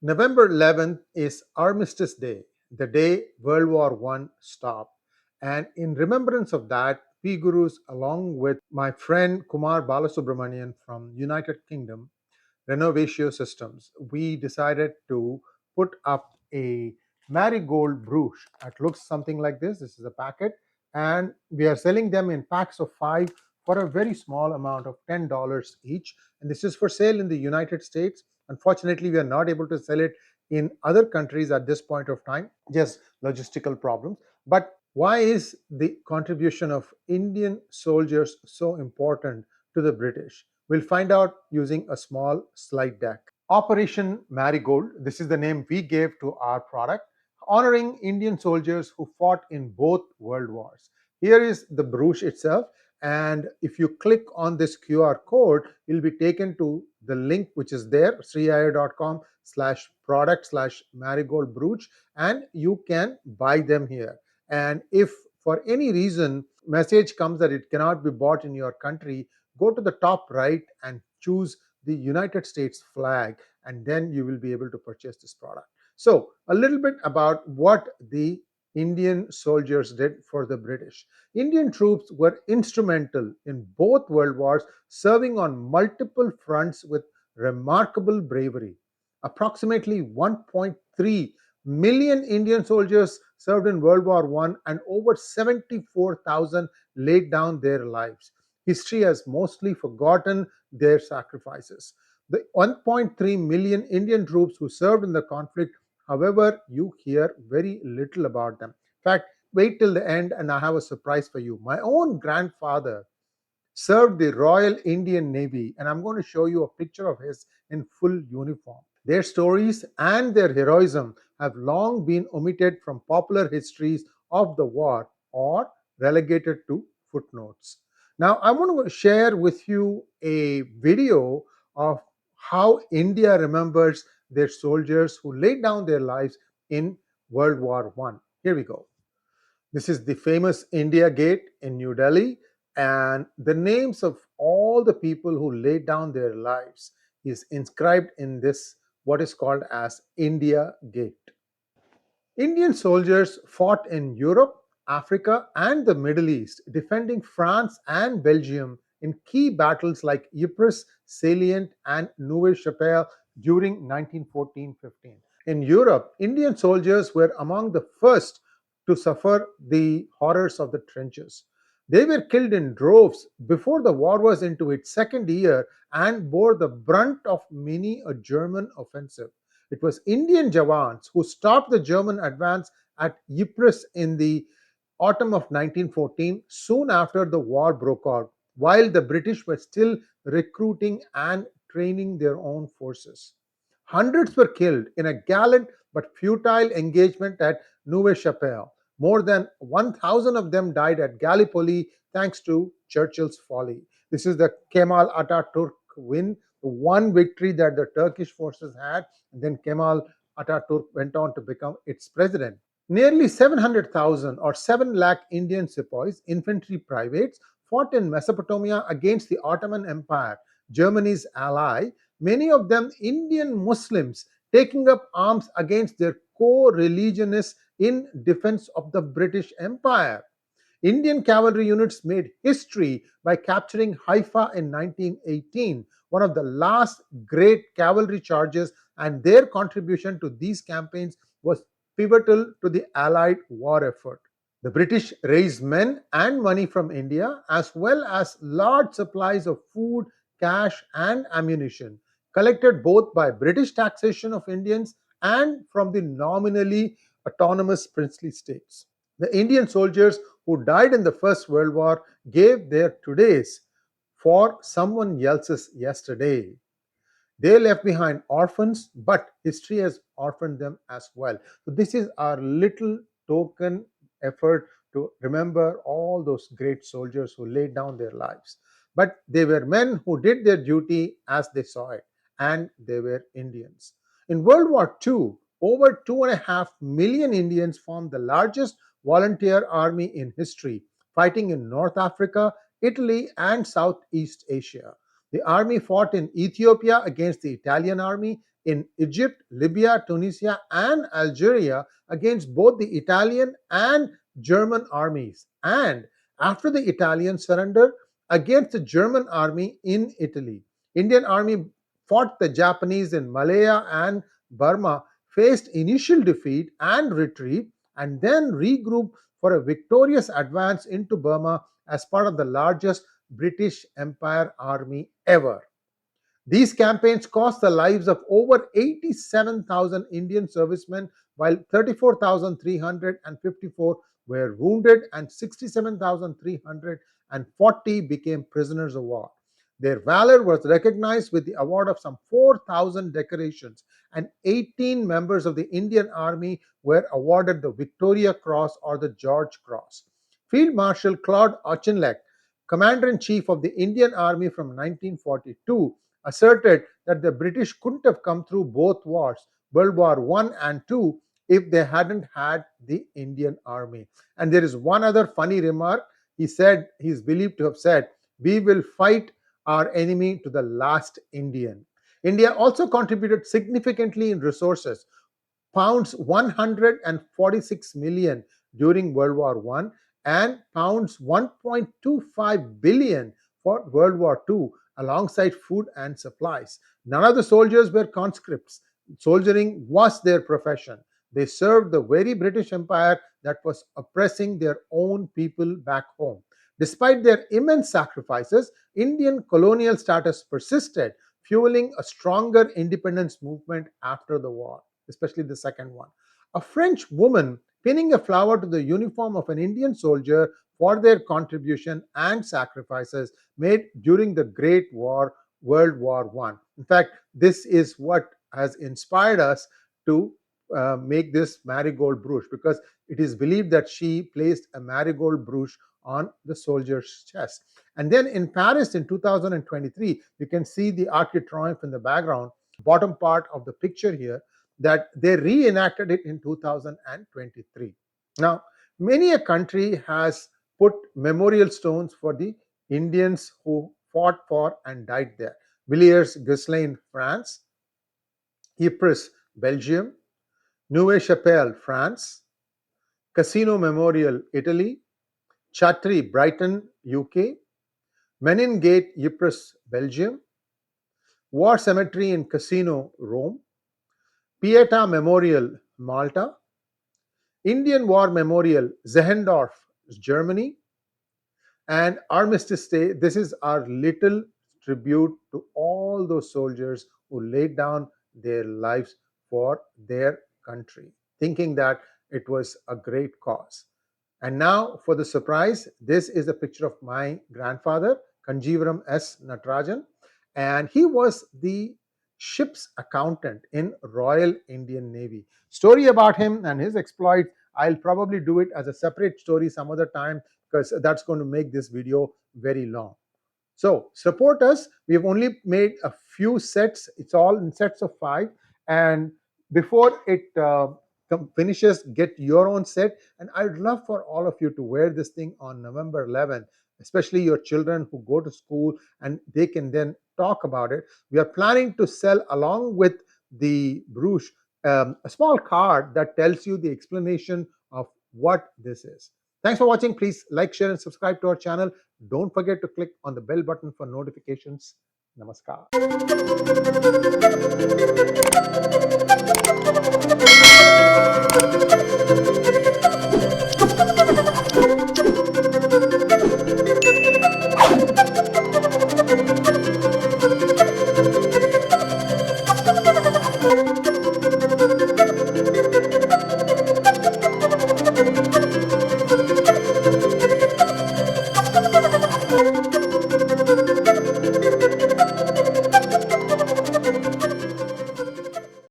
November 11th is Armistice Day, the day World War I stopped. And in remembrance of that, PGurus, along with my friend Kumar Balasubramanian from United Kingdom, Renovatio Systems, we decided to put up a Marigold brooch. It looks something like this. This is a packet, and we are selling them in packs of 5 for a very small amount of $10 each. And this is for sale in the United States. Unfortunately, we are not able to sell it in other countries at this point of time, just logistical problems. But why is the contribution of Indian soldiers so important to the British? We'll find out using a small slide deck. Operation Marigold, this is the name we gave to our product, honoring Indian soldiers who fought in both world wars. Here is the brooch itself, and if you click on this QR code, you'll be taken to the link which is there, sreeiyer.com/product/marigold brooch, and you can buy them here. And if for any reason message comes that it cannot be bought in your country, go to the top right and choose the United States flag, and then you will be able to purchase this product. So, a little bit about what the Indian soldiers did for the British. Indian troops were instrumental in both world wars, serving on multiple fronts with remarkable bravery. Approximately 1.3 million Indian soldiers served in World War I, and over 74,000 laid down their lives. History has mostly forgotten their sacrifices. The 1.3 million Indian troops who served in the conflict, however, you hear very little about them. In fact, wait till the end and I have a surprise for you. My own grandfather served the Royal Indian Navy, and I'm going to show you a picture of his in full uniform. Their stories and their heroism have long been omitted from popular histories of the war or relegated to footnotes. Now, I want to share with you a video of how India remembers their soldiers who laid down their lives in World War I. Here we go. This is the famous India Gate in New Delhi, and the names of all the people who laid down their lives is inscribed in this, what is called as India Gate. Indian soldiers fought in Europe, Africa, and the Middle East, defending France and Belgium in key battles like Ypres Salient and Neuve-Chapelle during 1914-15. In Europe, Indian soldiers were among the first to suffer the horrors of the trenches. They were killed in droves before the war was into its second year and bore the brunt of many a German offensive. It was Indian Jawans who stopped the German advance at Ypres in the autumn of 1914, soon after the war broke out, while the British were still recruiting and training their own forces. Hundreds were killed in a gallant but futile engagement at Neuve-Chapelle. More than 1,000 of them died at Gallipoli thanks to Churchill's folly. This is the Kemal Ataturk win, the one victory that the Turkish forces had, and then Kemal Ataturk went on to become its president. Nearly 700,000 or 7 lakh Indian sepoys, infantry privates, fought in Mesopotamia against the Ottoman Empire, Germany's ally, many of them Indian Muslims taking up arms against their co-religionists in defense of the British Empire. Indian cavalry units made history by capturing Haifa in 1918, one of the last great cavalry charges, and their contribution to these campaigns was pivotal to the Allied war effort. The British raised men and money from India, as well as large supplies of food, cash, and ammunition, collected both by British taxation of Indians and from the nominally autonomous princely states. The Indian soldiers who died in the First World War gave their todays for someone else's yesterday. They left behind orphans, but history has orphaned them as well. So, this is our little token effort to remember all those great soldiers who laid down their lives. But they were men who did their duty as they saw it, and they were Indians. In World War II, over 2.5 million Indians formed the largest volunteer army in history, fighting in North Africa, Italy, and Southeast Asia. The army fought in Ethiopia against the Italian army, in Egypt, Libya, Tunisia, and Algeria against both the Italian and German armies, and after the Italian surrender, against the German army in Italy. Indian army fought the Japanese in Malaya and Burma, faced initial defeat and retreat, and then regrouped for a victorious advance into Burma as part of the largest British Empire army ever. These campaigns cost the lives of over 87,000 Indian servicemen, while 34,354 were wounded and 67,340 became prisoners of war. Their valor was recognized with the award of some 4,000 decorations, and 18 members of the Indian Army were awarded the Victoria Cross or the George Cross. Field Marshal Claude 𝗤𝗏𝗄𝗏, Commander-in-Chief of the Indian Army from 1942, asserted that the British couldn't have come through both wars, World War I and II, if they hadn't had the Indian Army. And there is one other funny remark. He is believed to have said, "We will fight our enemy to the last Indian." India also contributed significantly in resources, pounds 146 million during World War I and pounds 1.25 billion for World War II, alongside food and supplies. None of the soldiers were conscripts. Soldiering was their profession. They served the very British Empire that was oppressing their own people back home. Despite their immense sacrifices, Indian colonial status persisted, fueling a stronger independence movement after the war, especially the second one. A French woman pinning a flower to the uniform of an Indian soldier for their contribution and sacrifices made during the Great War, World War I. In fact, this is what has inspired us to make this marigold brooch, because it is believed that she placed a marigold brooch on the soldier's chest. And then in Paris in 2023, you can see the Arc de Triomphe in the background, bottom part of the picture here, that they reenacted it in 2023. Now, many a country has put memorial stones for the Indians who fought for and died there. Villers-Guislain, France; Ypres, Belgium; Neuve-Chapelle, France; Casino Memorial, Italy; Chatry, Brighton, UK; Menin Gate, Ypres, Belgium; War Cemetery in Casino, Rome; Pietà Memorial, Malta; Indian War Memorial, Zehendorf, Germany; and Armistice Day. This is our little tribute to all those soldiers who laid down their lives for their country, thinking that it was a great cause. And now for the surprise, this is a picture of my grandfather, Kanjeevaram S. Natarajan, and he was the ship's accountant in Royal Indian Navy. Story about him and his exploits, I'll probably do it as a separate story some other time, because that's going to make this video very long. So support us. We have only made a few sets. It's all in sets of 5. And before it finishes, get your own set. And I'd love for all of you to wear this thing on November 11th, especially your children who go to school, and they can then talk about it. We are planning to sell, along with the brooch, a small card that tells you the explanation of what this is. Thanks for watching. Please like, share, and subscribe to our channel. Don't forget to click on the bell button for notifications. Namaskar.